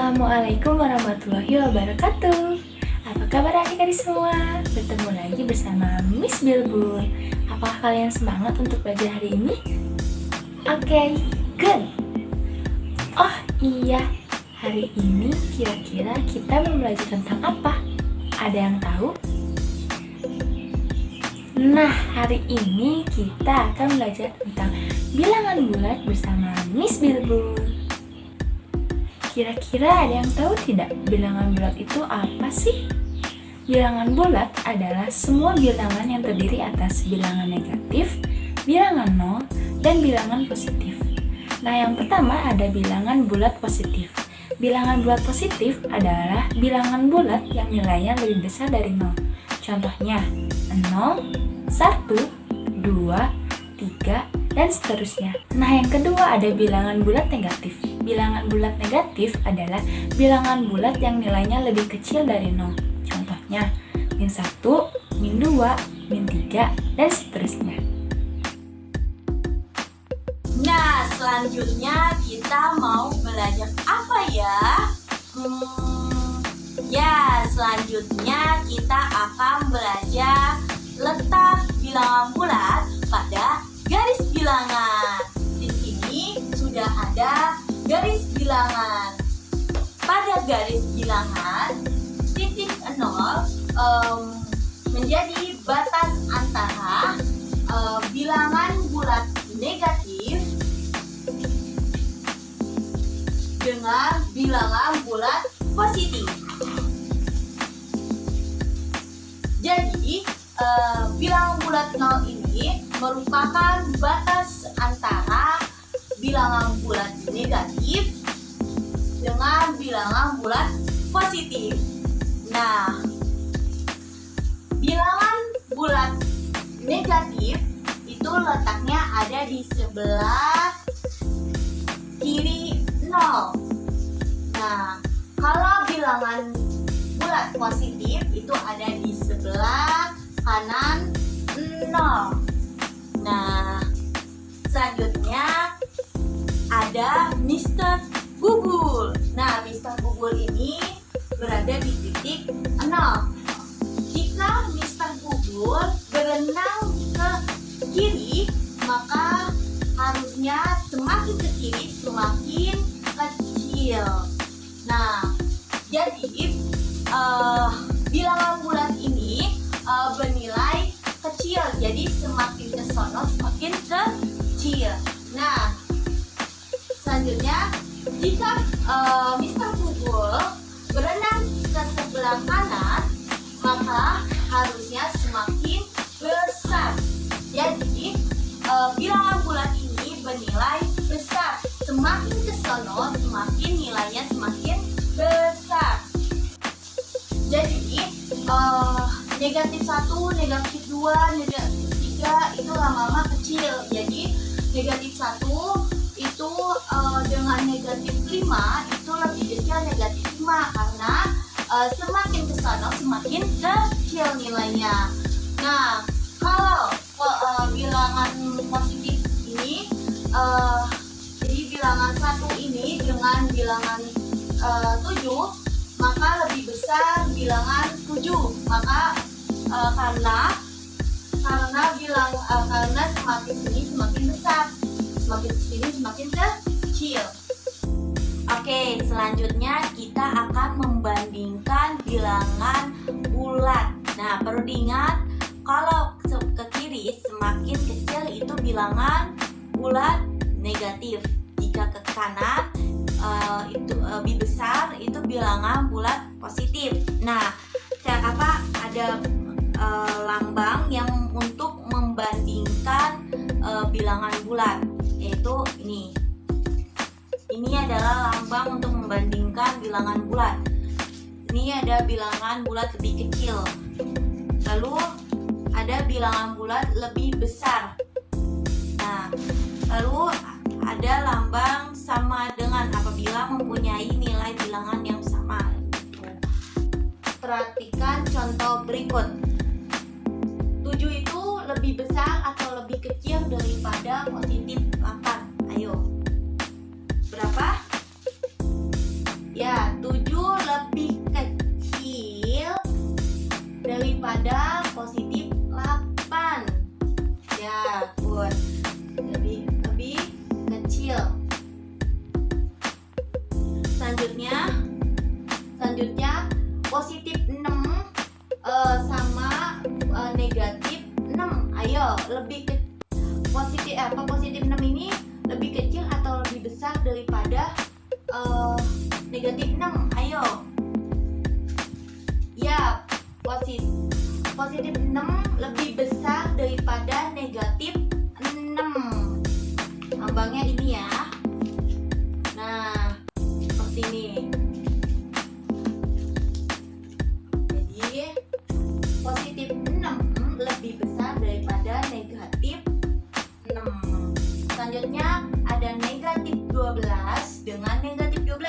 Assalamualaikum warahmatullahi wabarakatuh. Apa kabar adik-adik semua? Bertemu lagi bersama Miss Bilbul. Apakah kalian semangat untuk belajar hari ini? Oke, good. Oh iya, hari ini kira-kira kita mau belajar tentang apa? Ada yang tahu? Nah, hari ini kita akan belajar tentang bilangan bulat bersama Miss Bilbul. Kira-kira ada yang tahu tidak bilangan bulat itu apa sih? Bilangan bulat adalah semua bilangan yang terdiri atas bilangan negatif, bilangan nol, dan bilangan positif. Nah, yang pertama ada bilangan bulat positif. Bilangan bulat positif adalah bilangan bulat yang nilainya lebih besar dari nol. Contohnya 0, 1, 2, 3, dan seterusnya. Nah, yang kedua ada bilangan bulat negatif. Bilangan bulat negatif adalah bilangan bulat yang nilainya lebih kecil dari 0. Contohnya, -1, -2, -3, dan seterusnya. Nah, selanjutnya kita mau belajar apa ya? Selanjutnya kita akan belajar letak bilangan bulat pada garis bilangan. Di sini sudah ada garis bilangan. Pada garis bilangan, titik 0 menjadi batas antara bilangan bulat negatif dengan bilangan bulat positif. Jadi, bilangan bulat 0 ini merupakan batas antara bilangan bulat negatif dengan bilangan bulat positif. Nah, bilangan bulat negatif itu letaknya ada di sebelah kiri 0. Nah, kalau bilangan bulat positif itu ada di sebelah kanan 0. Nah, selanjutnya ada Mister Bubul. Nah, Mister Bubul ini berada di titik 0. Jika Mister Bubul berenang ke kiri, maka harusnya semakin ke kiri semakin kecil. Nah, jadi bilangan bulat ini bernilai kecil, jadi semakin ke sono semakin kecil. Nah, selanjutnya jika Mister Bubul berenang ke sebelah kanan, maka harusnya semakin besar. Jadi bilangan bulat ini bernilai besar. Semakin ke sono semakin nilainya semakin besar. Jadi -1, -2, -3 itu lama-lama kecil. Jadi -1 itu dengan -5 itu lebih kecil -5 karena semakin ke sana semakin kecil nilainya. Nah, kalau bilangan positif ini jadi bilangan 1 ini dengan bilangan 7, maka lebih besar bilangan 7. Maka karena semakin sini semakin besar, semakin sini semakin kecil. Oke, selanjutnya kita akan membandingkan bilangan bulat. Nah, perlu diingat kalau ke kiri semakin kecil itu bilangan bulat negatif. Jika ke kanan itu lebih besar itu bilangan bulat positif. Nah, cara apa? Ada lambang yang untuk membandingkan bilangan bulat, yaitu ini. Ini adalah lambang untuk membandingkan bilangan bulat. Ini ada bilangan bulat lebih kecil. Lalu ada bilangan bulat lebih besar. Nah, lalu ada lambang sama dengan apabila mempunyai nilai bilangan yang sama. Perhatikan contoh berikut. 7 itu lebih besar atau lebih kecil daripada positif 8? Ayo. Berapa? Ya, positif 6 ini lebih kecil atau lebih besar daripada negatif 6? Ayo. Ya, positif 6 lebih besar daripada negatif 6. Lambangnya ini ya. Nah, seperti ini. Jadi, positif 6 lebih besar daripada negatif 6. Selanjutnya ada negatif 12 dengan negatif 12.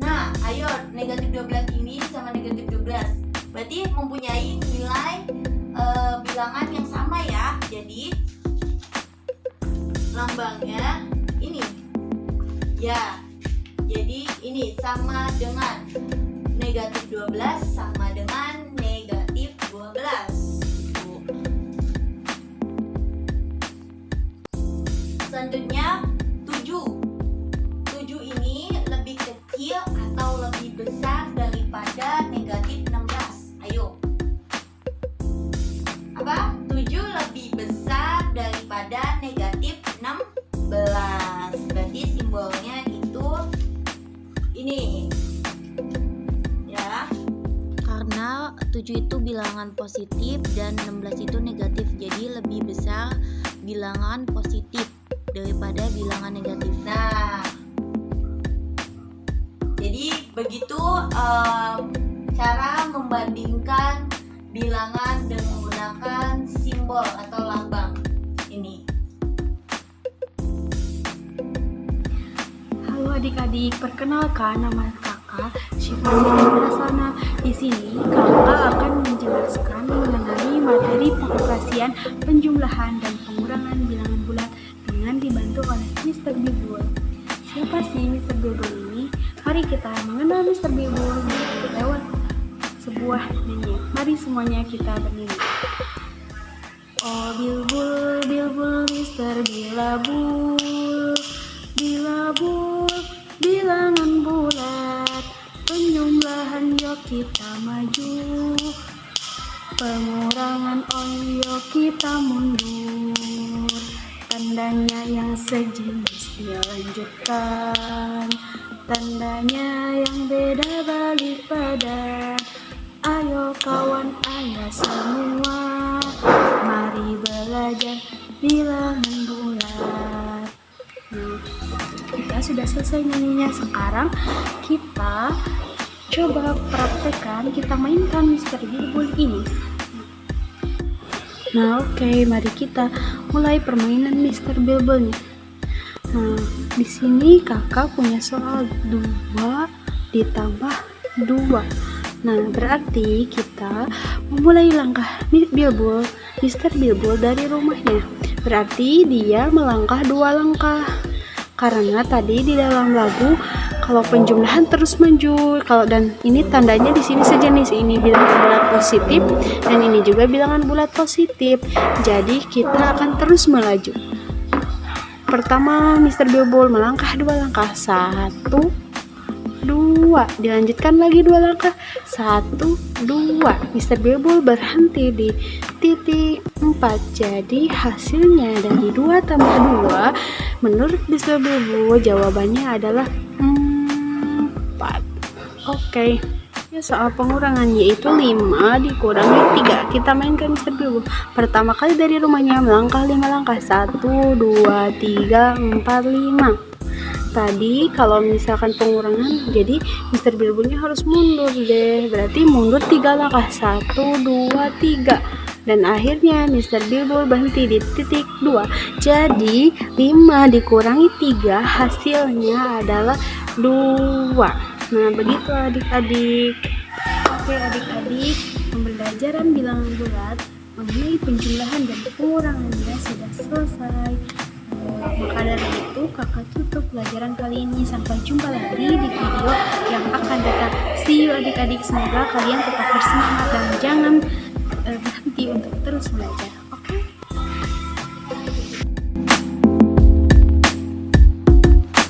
Nah, ayo negatif 12 ini sama negatif 12. Berarti mempunyai nilai bilangan yang sama ya. Jadi lambangnya ini. Ya. Jadi ini sama dengan negatif 12 sama dengan negatif 12. Selanjutnya 7. 7 ini lebih kecil atau lebih besar daripada negatif 16. Ayo. Apa? 7 lebih besar daripada negatif 16. Berarti simbolnya itu ini. Ya. Karena 7 itu bilangan positif dan 16 itu negatif. Jadi lebih besar bilangan positif daripada bilangan negatif. Nah, jadi begitu cara membandingkan bilangan dengan menggunakan simbol atau lambang ini. Halo adik-adik, perkenalkan nama kakak Syifa Siti Prasana. Di sini kakak akan menjelaskan mengenai materi pengoperasian, penjumlahan dan pengurangan bilangan bulat dengan dibantu oleh Mr. Bilbul. Siapa sih Mr. Bilbul ini? Mari kita mengenal Mr. Bilbul lewat sebuah nyanyian. Mari semuanya kita bernyanyi. Oh Bilbul, Bilbul, Mr. Bilabul, Bilabul, bilangan bulat, penjumlahan yuk kita maju, pengurangan yuk kita mundur, tandanya yang sejenis dilanjutkan, tandanya yang beda balik badan. Ayo kawan, ayo semua, mari belajar bilangan bulat. Nah, kita sudah selesai nyanyinya. Sekarang kita coba praktekkan, kita mainkan Mr. Bilbul ini. Nah, oke, mari kita mulai permainan Mr. Bilbulnya. Nah, di sini kakak punya soal 2 ditambah 2. Nah, berarti kita memulai langkah Bilbul, Mr. Bilbul dari rumahnya. Berarti dia melangkah 2 langkah. Karena tadi di dalam lagu kalau penjumlahan terus maju, dan ini tandanya di sini sejenis, ini bilangan bulat positif dan ini juga bilangan bulat positif. Jadi kita akan terus melaju. Pertama, Mr. Bilbul melangkah 2 langkah. 1, 2, dilanjutkan lagi 2 langkah. 1, 2. Mr. Bilbul berhenti di titik 4. Jadi hasilnya dari 2 tambah 2 menurut Mr. Bilbul jawabannya adalah 4. Oke. Ya, soal pengurangan yaitu 5 dikurangi 3. Kita mainkan Mr. Bilbul. Pertama kali dari rumahnya melangkah 5 langkah. 1, 2, 3, 4, 5. Tadi kalau misalkan pengurangan, jadi Mr. Bilbulnya harus mundur deh. Berarti mundur 3 langkah. 1, 2, 3. Dan akhirnya Mr. Bilbul berhenti di titik 2. Jadi 5 dikurangi 3 hasilnya adalah 2. Nah, begitu adik-adik. Oke adik-adik, pembelajaran bilangan bulat mengenai penjumlahan dan pengurangannya sudah selesai. Maka dari itu kakak tutup pelajaran kali ini. Sampai jumpa lagi di video yang akan datang. See you adik-adik, semoga kalian tetap bersemangat dan jangan berhenti untuk terus belajar.